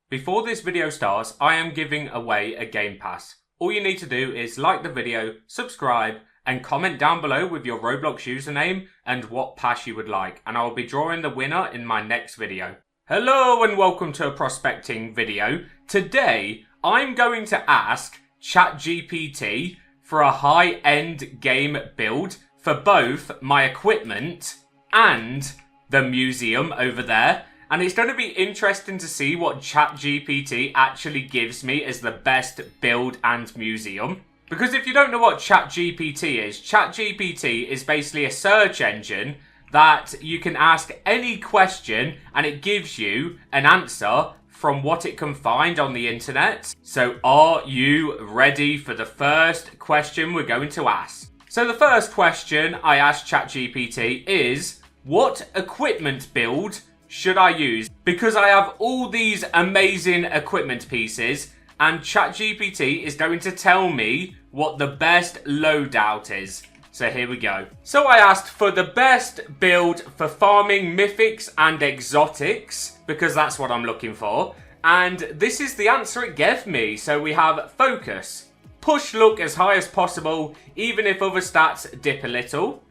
Before this video starts, I am giving away a game pass. All you need to do is like the video, subscribe, and comment down below with your Roblox username and what pass you would like, and I will be drawing the winner in my next video. Hello and welcome to a prospecting video. Today, I'm going to ask ChatGPT for a high-end game build for both my equipment and the museum over there. And it's going to be interesting to see what ChatGPT actually gives me as the best build and museum. Because if you don't know what ChatGPT is basically a search engine that you can ask any question and it gives you an answer from what it can find on the internet. So are you ready for the first question we're going to ask? So the first question I asked ChatGPT is, what equipment build should I use? Because I have all these amazing equipment pieces and ChatGPT is going to tell me what the best loadout is. So here we go. So I asked for the best build for farming mythics and exotics because that's what I'm looking for. And this is the answer it gave me. So we have focus. Push luck as high as possible even if other stats dip a little.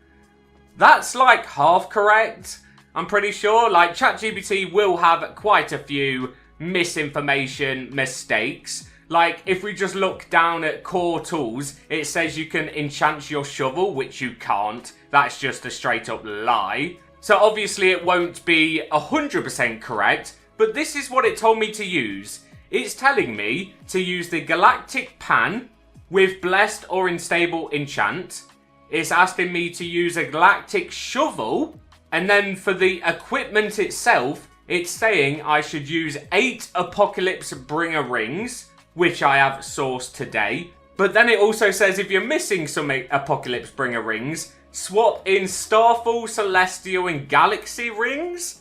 That's like half correct. I'm pretty sure, like, ChatGPT will have quite a few misinformation mistakes. Like, if we just look down at core tools, it says you can enchant your shovel, which you can't. That's just a straight up lie. So obviously it won't be 100% correct, but this is what it told me to use. It's telling me to use the galactic pan with blessed or unstable enchant. It's asking me to use a galactic shovel. And then for the equipment itself, it's saying I should use 8 Apocalypse Bringer rings, which I have sourced today. But then it also says if you're missing some Apocalypse Bringer rings, swap in Starfall, Celestial and Galaxy rings.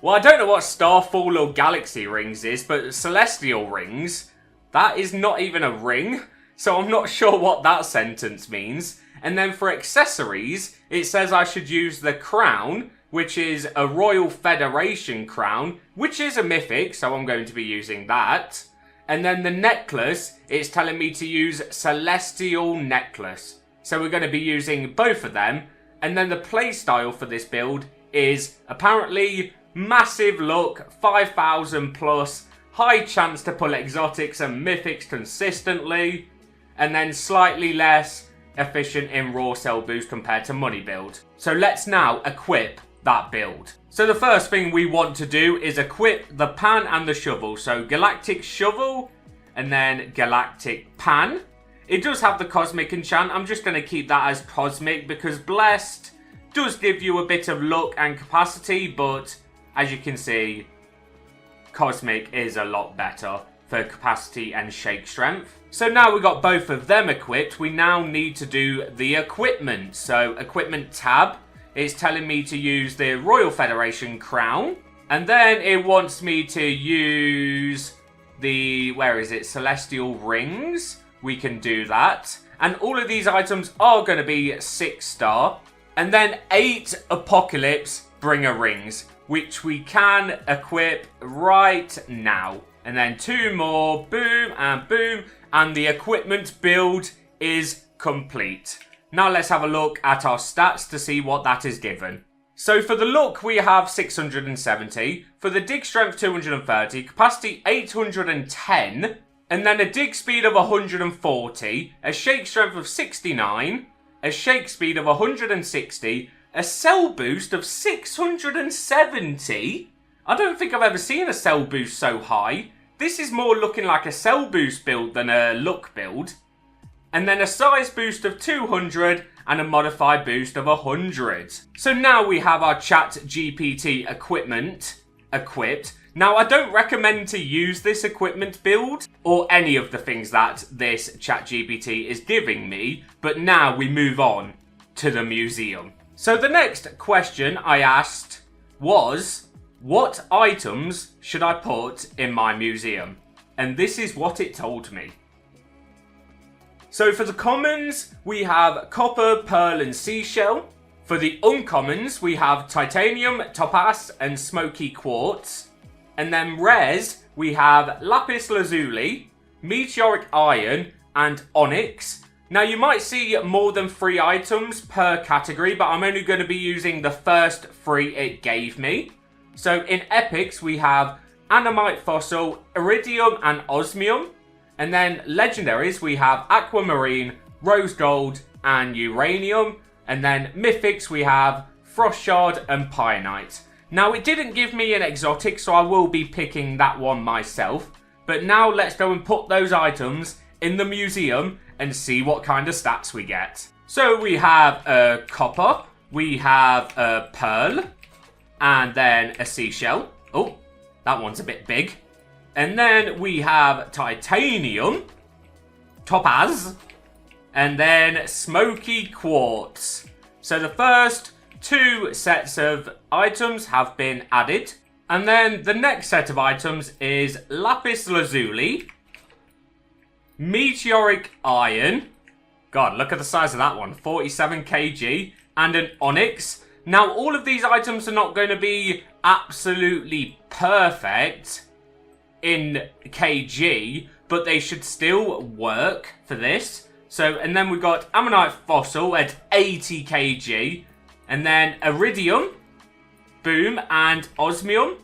Well, I don't know what Starfall or Galaxy rings is, but Celestial rings, that is not even a ring. So I'm not sure what that sentence means. And then for accessories, it says I should use the crown, which is a Royal Federation crown, which is a mythic, so I'm going to be using that. And then the necklace, it's telling me to use Celestial necklace. So we're going to be using both of them. And then the playstyle for this build is apparently massive luck, 5,000 plus, high chance to pull exotics and mythics consistently, and then slightly less efficient in raw cell boost compared to money build. So let's now equip that build. So the first thing we want to do is equip the pan and the shovel. So galactic shovel and then galactic pan. It does have the cosmic enchant. I'm just going to keep that as cosmic because blessed does give you a bit of luck and capacity, but as you can see, cosmic is a lot better for capacity and shake strength. So now we've got both of them equipped, we now need to do the equipment. So equipment tab is telling me to use the Royal Federation crown. And then it wants me to use the, Celestial rings. We can do that. And all of these items are going to be 6-star. And then 8 Apocalypse Bringer rings, which we can equip right now. And then 2 more, boom and boom. And the equipment build is complete. Now let's have a look at our stats to see what that is given. So for the luck we have 670, for the dig strength 230, capacity 810, and then a dig speed of 140, a shake strength of 69, a shake speed of 160, a cell boost of 670. I don't think I've ever seen a cell boost so high. This is more looking like a cell boost build than a luck build. And then a size boost of 200 and a modified boost of 100. So now we have our ChatGPT equipment equipped. Now I don't recommend to use this equipment build or any of the things that this ChatGPT is giving me. But now we move on to the museum. So the next question I asked was, what items should I put in my museum? And this is what it told me. So for the commons, we have copper, pearl and seashell. For the uncommons, we have titanium, topaz and smoky quartz. And then rares, we have lapis lazuli, meteoric iron, and onyx. Now you might see more than 3 items per category, but I'm only going to be using the first 3 it gave me. So in epics, we have Animite Fossil, Iridium, and Osmium. And then legendaries, we have Aquamarine, Rose Gold, and Uranium. And then mythics, we have Frost Shard and Pionite. Now it didn't give me an exotic, so I will be picking that one myself. But now let's go and put those items in the museum and see what kind of stats we get. So we have a copper, we have a pearl, and then a seashell. Oh, that one's a bit big. And then we have titanium, topaz, and then smoky quartz. So the first 2 sets of items have been added. And then the next set of items is lapis lazuli, meteoric iron. God, look at the size of that one. 47 kg. And an onyx. Now, all of these items are not going to be absolutely perfect in kg, but they should still work for this. So, and then we've got ammonite fossil at 80 kg. And then iridium, boom, and osmium.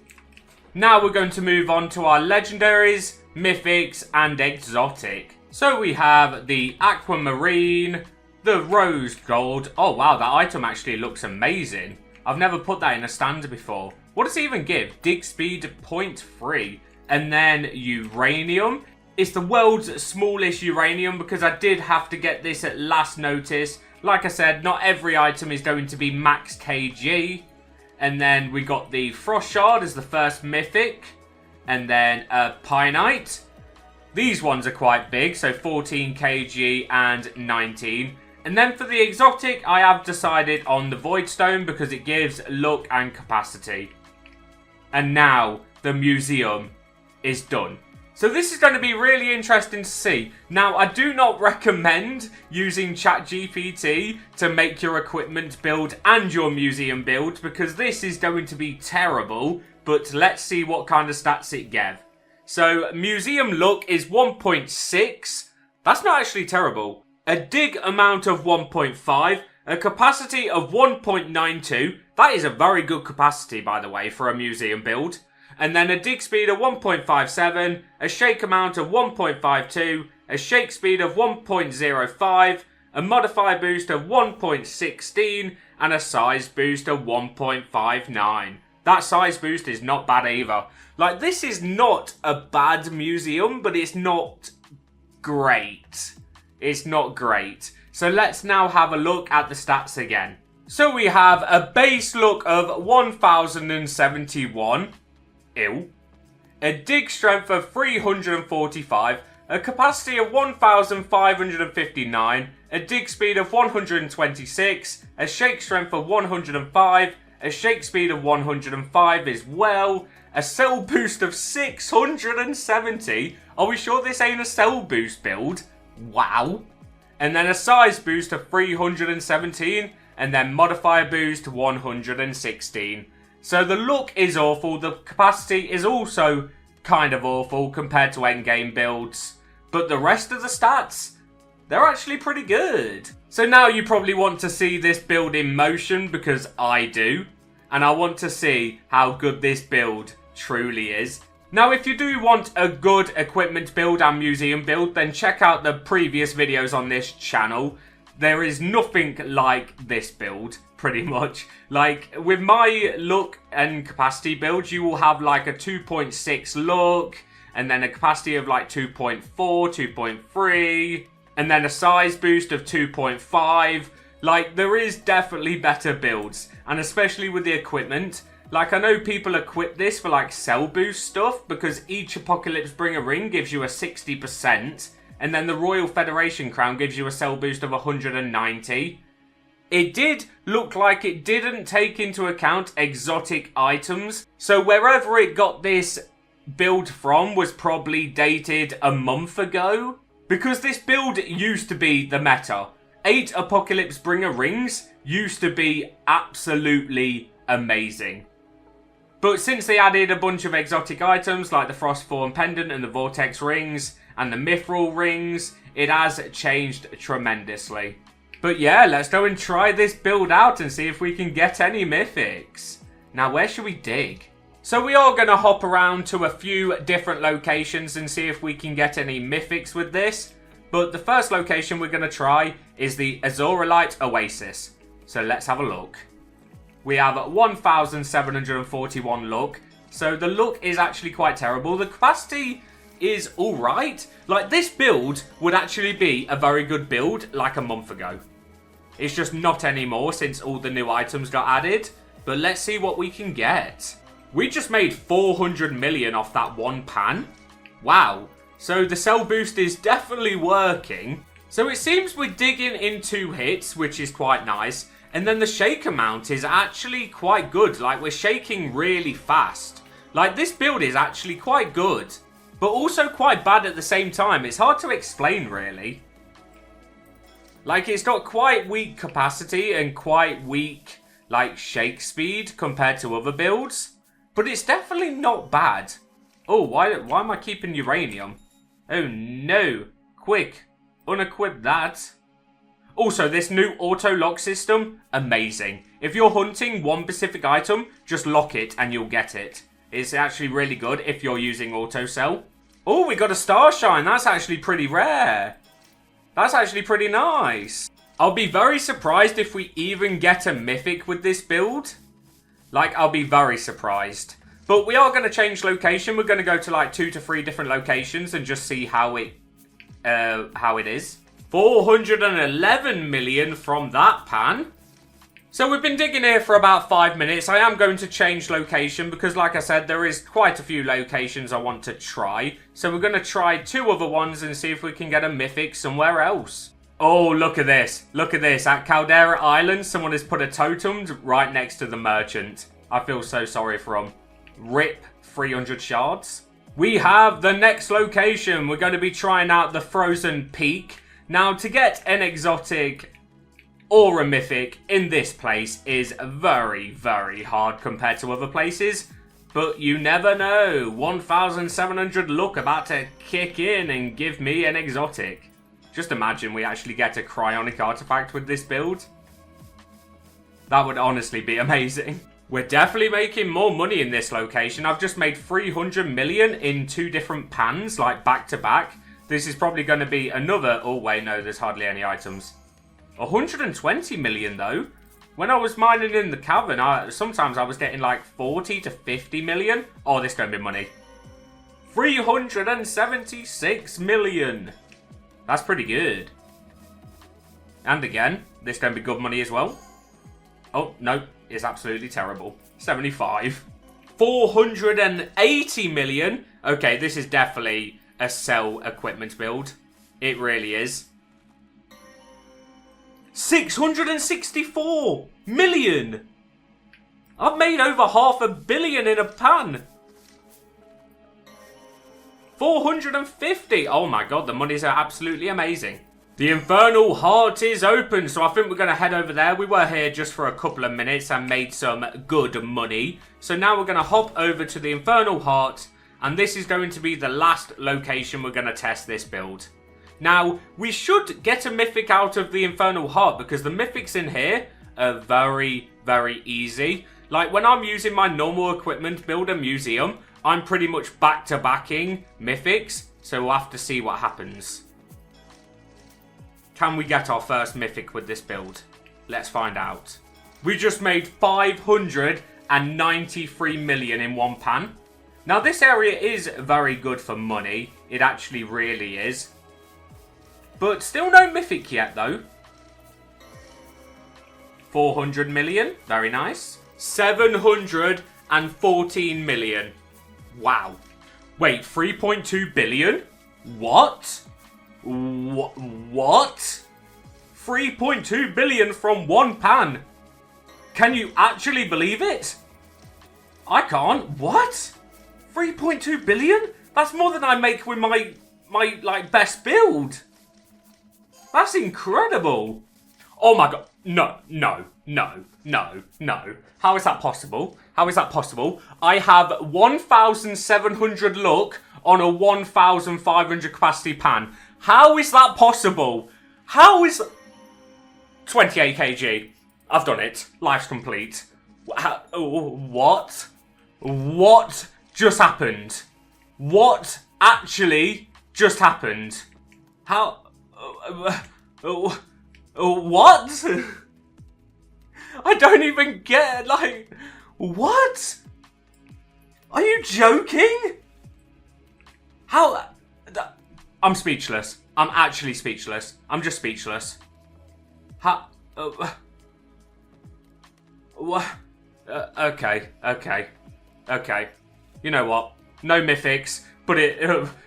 Now we're going to move on to our legendaries, mythics, and exotic. So we have the aquamarine, the rose gold. Oh wow, that item actually looks amazing. I've never put that in a stand before. What does it even give? Dig speed 0.3. And then uranium. It's the world's smallest uranium because I did have to get this at last notice. Like I said, not every item is going to be max kg. And then we got the frost shard as the first mythic. And then a pionite. These ones are quite big, so 14 kg and 19. And then for the exotic, I have decided on the void stone because it gives luck and capacity. And now the museum is done. So this is going to be really interesting to see. Now, I do not recommend using ChatGPT to make your equipment build and your museum build because this is going to be terrible. But let's see what kind of stats it gave. So, museum luck is 1.6. That's not actually terrible. A dig amount of 1.5. A capacity of 1.92. That is a very good capacity, by the way, for a museum build. And then a dig speed of 1.57, a shake amount of 1.52, a shake speed of 1.05, a modifier boost of 1.16, and a size boost of 1.59. That size boost is not bad either. Like, this is not a bad museum, but it's not great. It's not great. So let's now have a look at the stats again. So we have a base look of 1071. Ew. A dig strength of 345, a capacity of 1559, a dig speed of 126, a shake strength of 105, a shake speed of 105 as well, a cell boost of 670. Are we sure this ain't a cell boost build? Wow. And then a size boost of 317, and then modifier boost 116. So the look is awful, the capacity is also kind of awful compared to endgame builds. But the rest of the stats, they're actually pretty good. So now you probably want to see this build in motion because I do. And I want to see how good this build truly is. Now if you do want a good equipment build and museum build, then check out the previous videos on this channel. There is nothing like this build, pretty much. Like, with my look and capacity build, you will have like a 2.6 look, and then a capacity of like 2.4, 2.3, and then a size boost of 2.5. Like, there is definitely better builds, and especially with the equipment. Like, I know people equip this for like cell boost stuff, because each Apocalypse Bringer ring gives you a 60%, and then the Royal Federation crown gives you a cell boost of 190. It did look like it didn't take into account exotic items. So wherever it got this build from was probably dated a month ago. Because this build used to be the meta. 8 Apocalypse Bringer rings used to be absolutely amazing. But since they added a bunch of exotic items like the Frostform Pendant and the Vortex Rings and the Mithril Rings, it has changed tremendously. But yeah, let's go and try this build out and see if we can get any mythics. Now, where should we dig? So we are going to hop around to a few different locations and see if we can get any mythics with this. But the first location we're going to try is the Azurite Oasis. So let's have a look. We have 1,741 luck. So the luck is actually quite terrible. The capacity is alright. Like, this build would actually be a very good build like a month ago. It's just not anymore since all the new items got added. But let's see what we can get. We just made 400 million off that one pan. Wow. So the sell boost is definitely working. So it seems we're digging in 2 hits, which is quite nice. And then the shake amount is actually quite good. Like, we're shaking really fast. Like, this build is actually quite good, but also quite bad at the same time. It's hard to explain, really. Like, it's got quite weak capacity and quite weak, like, shake speed compared to other builds. But it's definitely not bad. Oh, why am I keeping uranium? Oh, no. Quick, unequip that. Also, this new auto lock system, amazing. If you're hunting one specific item, just lock it and you'll get it. It's actually really good if you're using auto sell. Oh, we got a Starshine. That's actually pretty rare. That's actually pretty nice. I'll be very surprised if we even get a mythic with this build. Like, I'll be very surprised. But we are going to change location. We're going to go to like 2 to 3 different locations and just see how it is. 411 million from that pan. So we've been digging here for about 5 minutes. I am going to change location because, like I said, there is quite a few locations I want to try. So we're going to try 2 other ones and see if we can get a mythic somewhere else. Oh, look at this. Look at this. At Caldera Island, someone has put a totem right next to the merchant. I feel so sorry for him. RIP 300 shards. We have the next location. We're going to be trying out the Frozen Peak. Now, to get an exotic or a mythic in this place is very, very hard compared to other places. But you never know. 1,700 luck about to kick in and give me an exotic. Just imagine we actually get a cryonic artifact with this build. That would honestly be amazing. We're definitely making more money in this location. I've just made 300 million in 2 different pans, like back to back. This is probably going to be another... Oh, wait, no, there's hardly any items. 120 million, though. When I was mining in the cavern, sometimes I was getting like 40 to 50 million. Oh, this is going to be money. 376 million. That's pretty good. And again, this is going to be good money as well. Oh, no, it's absolutely terrible. 75. 480 million. Okay, this is definitely a sell equipment build. It really is. 664 million. I've made over 500 million in a pan. 450. Oh my god, the monies are absolutely amazing. The Infernal Heart is open, so I think we're going to head over there. We were here just for a couple of minutes and made some good money. So now we're going to hop over to the Infernal Heart, and this is going to be the last location we're going to test this build. Now, we should get a mythic out of the Infernal Heart because the mythics in here are very, very easy. Like, when I'm using my normal equipment builder museum, I'm pretty much back-to-backing mythics, so we'll have to see what happens. Can we get our first mythic with this build? Let's find out. We just made 593 million in one pan. Now, this area is very good for money. It actually really is. But still no mythic yet, though. 400 million. Very nice. 714 million. Wow. Wait, 3.2 billion? What? What? 3.2 billion from one pan. Can you actually believe it? I can't. What? 3.2 billion? That's more than I make with my like best build. That's incredible. Oh my god. No. How is that possible? How is that possible? I have 1,700 luck on a 1,500 capacity pan. How is that possible? How is... 28 kg. I've done it. Life's complete. What? What just happened? What actually just happened? How... what? I don't even get, like... What? Are you joking? How... I'm speechless. I'm actually speechless. I'm just speechless. How... okay. You know what? No mythics, but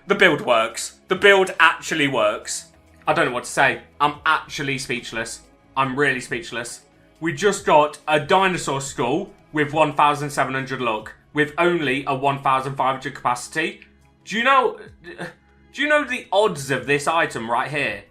the build works. The build actually works. I don't know what to say. I'm actually speechless. I'm really speechless. We just got a dinosaur skull with 1,700 luck, with only a 1,500 capacity. Do you know the odds of this item right here?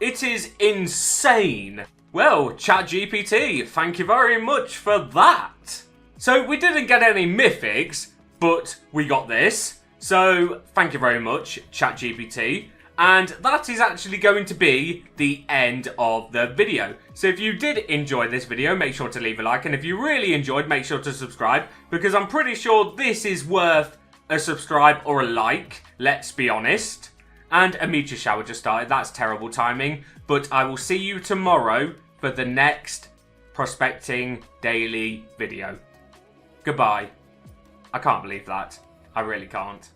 It is insane. Well, ChatGPT, thank you very much for that. So we didn't get any mythics, but we got this. So thank you very much, ChatGPT. And that is actually going to be the end of the video. So if you did enjoy this video, make sure to leave a like. And if you really enjoyed, make sure to subscribe, because I'm pretty sure this is worth a subscribe or a like. Let's be honest. And a meteor shower just started. That's terrible timing. But I will see you tomorrow for the next prospecting daily video. Goodbye. I can't believe that. I really can't.